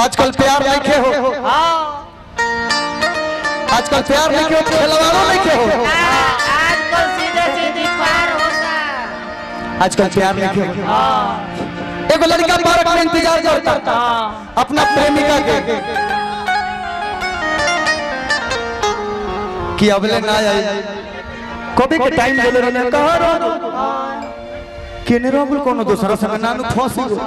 आजकल प्यार नहीं हो। आजकल प्यार नहीं हो, खिलवाड़ो नहीं हो। आजकल सीधे सीधी पार होता। आजकल प्यार नहीं हो। एक लड़का पार्क में इंतजार करता अपना प्रेमिका के कि अबले ना आई। कभी के टाइम बोले रहने कहा रहो केने रोबल कोनो दूसरा समय नानु फंसी गो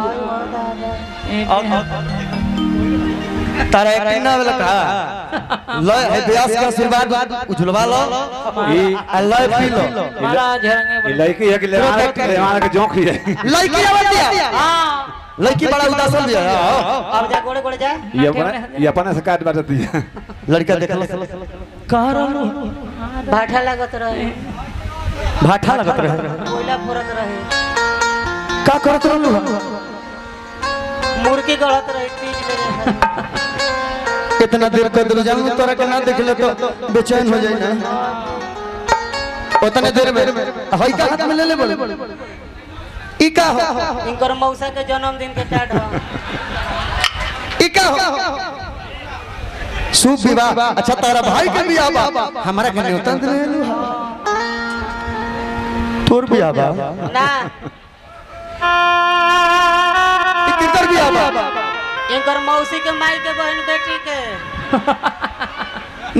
तारा एक ना वाला कहा लो है व्यास का आशीर्वाद उछलवा लो ई अल्लाह पी लो महाराज ये लड़की है कि ले आने के जोंक ही है। लड़की आवाज दिया हां लड़की बड़ा उदासन दिया अब जा गोड़े गोड़े जा ये अपने से काट बाटती है। लड़का देख लो कहां रहलो भाठा लागत रहे भाठा लगत रहे कोयला फुरत रहे का करत रहलो मुर्गी गलत रहे पीट ले इतना देर कर दो जाऊं तोरा के ना देख ले तो बेचैन हो जाए ना उतने देर में हई का हाथ में ले ले बोले ई का हो इनकर मौसा के जन्मदिन के टाट हो ई का हो शुभ विवाह। अच्छा तारा भाई के बियाह बा हमारा के न्योता दे लेलु तोर बियाह बा ना ई किधर बियाह बा इनकर मौसी के माई के बहन बेटी के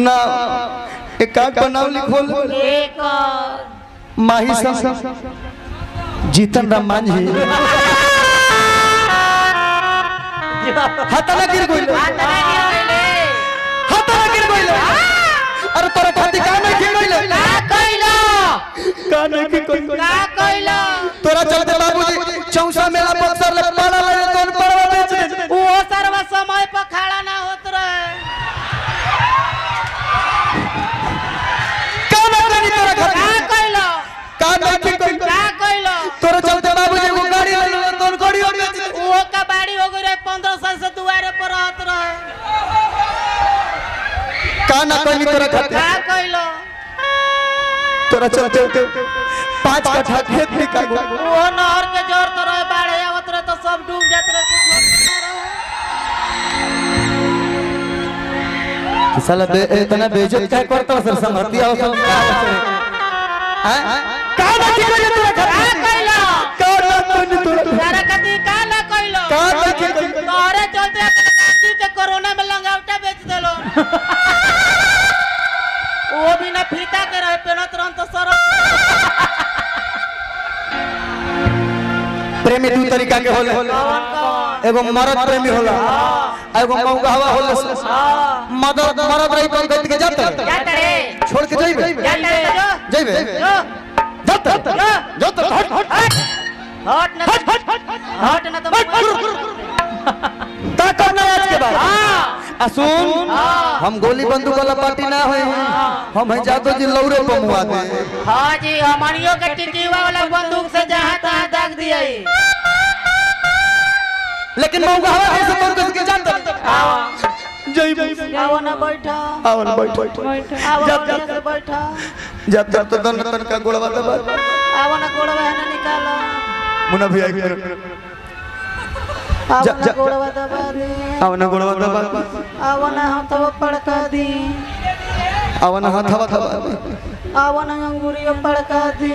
ना एक का बनाव लिखोल एक माही सा जीतन राम मांझी हाथ ना गिर गइल अरे तोरा खाती का नहीं गिर गइल का नहीं गिर गइल तोरा चलते बाबूजी चौसा मेला बक्सर ले पाला ले तोन परवा बेच दे वो सर्व समय पर खड़ा ना होत रहे का नहीं करी तोरा खाती का नहीं गिर गइल तोरा चलते बाबूजी वो गाड़ी ले तोन गाड़ी हो बेच दे वो का बाड़ी हो गई 15 साल से दुआरे पर रहत रहे का ना करी तोरा खाती का कइलो तोरा चलते 5 कट्ठा खेत बिका गो वो नहर के जोर तो रहे बाढ़ आवत रहे तो सब डूब जात रहे कुछ साला इतना बेइज्जत क्या करता सर समझती हो सब हैं का ना की करे तोरा खाती का कइलो का ना करी तोरा तारा कती का ना कइलो का ना की तोरे चलते कांजी के कोरोना में लंगावटा बेच देलो वो बिना फीता के रहे पेनत रहन तो सर प्रेमी दू तरीका के होला एगो मर्द प्रेमी होला एगो मौगावा होला मर्द रही तो गत के जात जात रे छोड़ के जइबे जइबे जात जात हट ना तो ता करना आज के बाद सुन हम गोली बंदूक वाला पार्टी ना होई हम है जातो जी लौरे पमुआ दे हां जी हमनियो के टिकीवा वाला बंदूक से जहां तहां दाग दिया लेकिन मौगावा ऐसे कौन के जात जइबे आओ ना बैठा आओ ना बैठ आओ ना बैठा जब तक तो दन तन का गोलवा दबा आओ ना गोड़वा ना निकालो मुना भैया आओ ना गोड़वा दबा दे आओ ना गोलवा दबा आओ ना हाथवा पड़का दी आओ ना हाथवा दबा आओ ना अंगुरिया पड़का दी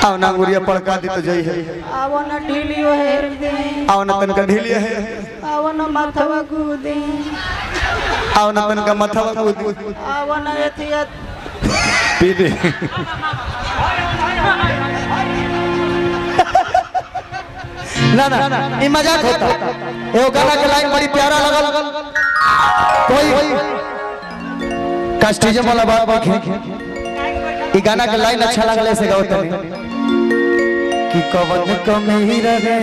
आओ ना अंगुरिया पड़का दी तो जई है आओ ना ढीलियो हेर दी आओ ना तन का ढीलिया है आओ ना माथवा गुदी आओ ना तन का माथवा कूदी आओ ना एथिया पी दे ना ना ये मजाक होता एगो गाना के लाइन बड़ी प्यारा लगल कोई कास्टिजम वाला बात देखे ये गाना के लाइन अच्छा लगले से गाओ तनी कि कवन कमी रहे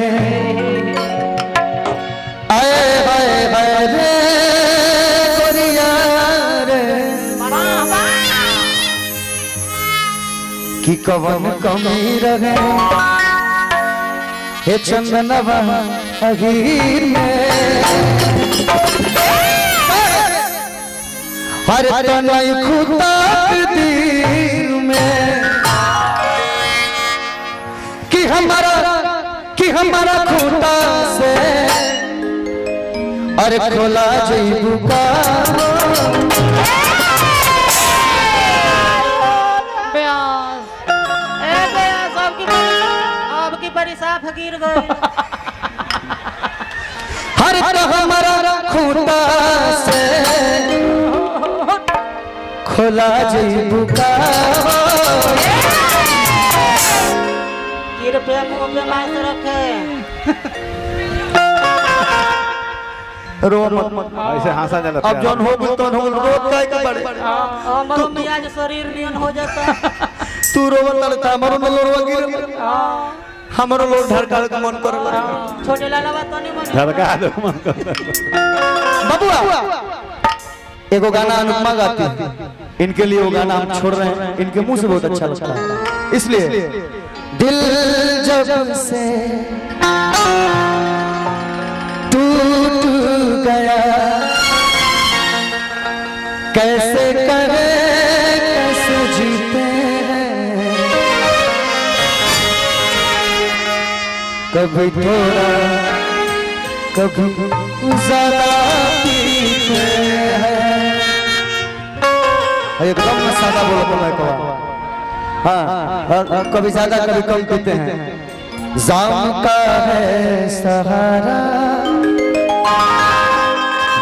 आए हाय हाय रे गोरिया रे कि कवन कमी रहे हे चंदनवा अहीर में हर तनय खुदा दिल में कि हमारा खुदा से अरे खोला जईबू का आपकी बड़ी साफ गिर गई। हर हमारा खूंटा से खोला जईबू का कृपया मुंह पे मास्क रखे। रो मत ऐसे हंसा जाला अब जौन हो गइल तौन हो गइल रोत काहे के बड़े हमारो मियाज शरीर नियन हो जाता। तू रोवत लड़ता हमरो न लोरवा गिर हमरो लोर धड़का के मन कर छोटे लालवा तो नहीं मन धड़का दो मन कर बबुआ एगो गाना अनुपमा गाती है इनके लिए वो गाना हम छोड़ रहे हैं इनके मुंह से बहुत अच्छा लगता है इसलिए दिल जब से टूट गया कैसे करे कैसे जीते हैं कभी थोड़ा कभी ज़्यादा पीते हैं एकदम सादा बोलो मैं को हाँ कभी ज्यादा कभी कम पीते हैं जाम का है सहारा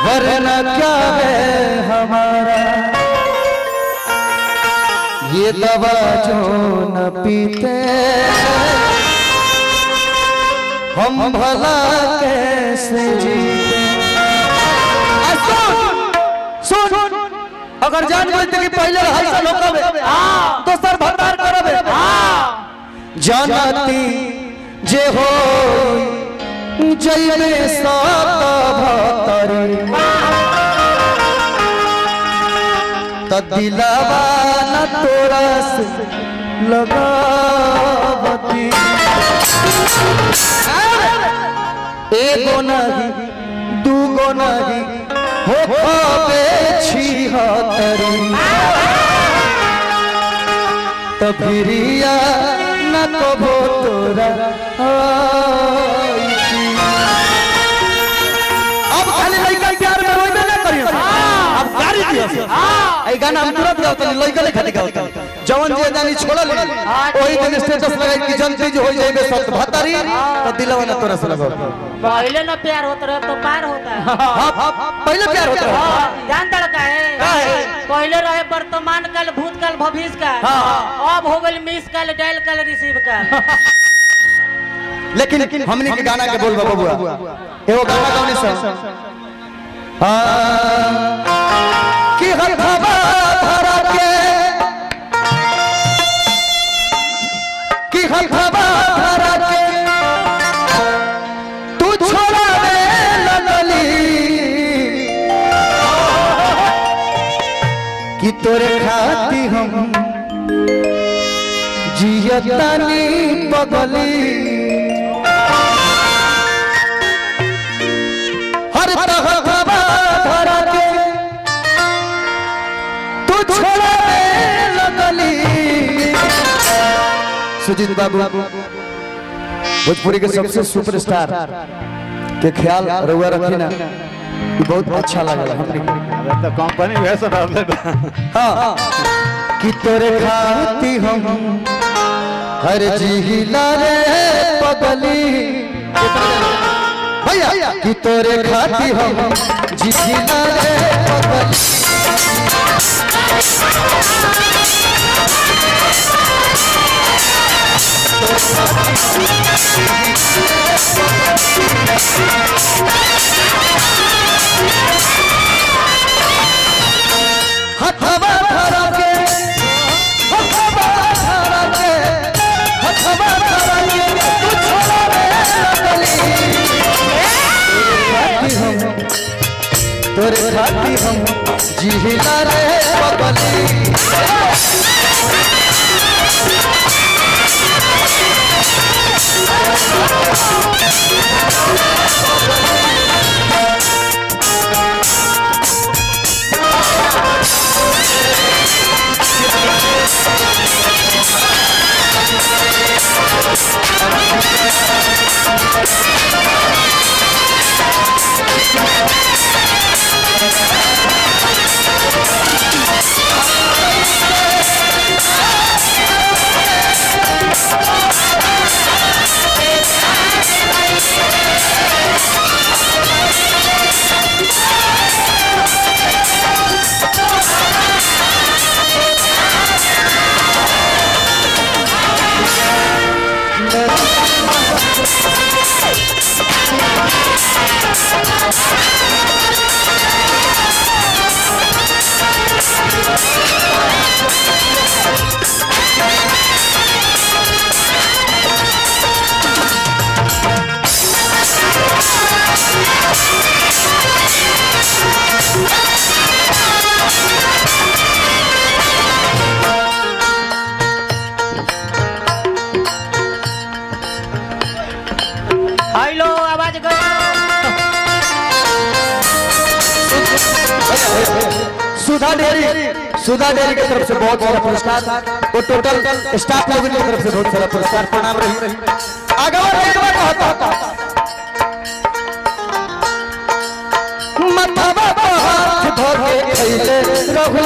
वरना क्या है हमारा ये दवा जो न पीते हम भला कैसे जीते सुन अगर जान लेते कि पहले रहा सा लोकबे तो सर भतार करबे जानती जे हो जइबे सात भतरी त दिलावा न तोरा से लगावती एगो नहीं दूगो नहीं हो खाबे छिहत्तरी तभिरिया न कबो तोरा अब खाली लइका प्यार में रोइबे ना करियो अब गाड़ी दियो ए गाना हम तुरंत गाओ तनी लइका ले खाती गाओ जवन जे जानी छोड़ल ओही दिन स्टेटस लगाई कि जनती जो हो जाइबे सत भतरी त दिलवा न तोरा से लगाओ पहले ना प्यार होता रहे तो पार होता है। हां पहले प्यार होता है जान तड़का है पहले रहे वर्तमान काल भूतकाल भविष्य काल अब हो गई miss call dial call receive call. लेकिन हमनी के गाना के बोल बबुआ एगो गाना गाउनी स कि हर हवा धरा के कि हर हवा धरा के तू छोड़ा दे लगली कि तोरे खाती हम जियतानी बगली हर हवा धरा के तू छोड़ा दे लगली। सुजीत बाबू भोजपुरी के सबसे सुपरस्टार के ख्याल रउआ रखी ना बहुत अच्छा लगा हमने तो कंपनी वैसा डालते हां कि तोरे खाती हम हर जिहिला रे पगली भैया कि तोरे खाती हम जिहिला रे पगली हथवा धरा के हथवा धरा के हथवा धरा के तू छोड़ा रे लगली तोरे खाती हम जिहिला रे पगली We'll be right back. Sudha dairy की तरफ से बहुत सारा पुरस्कार वो टोटल स्टाफ लोगों की तरफ से बहुत सारा पुरस्कार प्रणाम रही आगे कहता मथवा हाथ धो के खैले रघु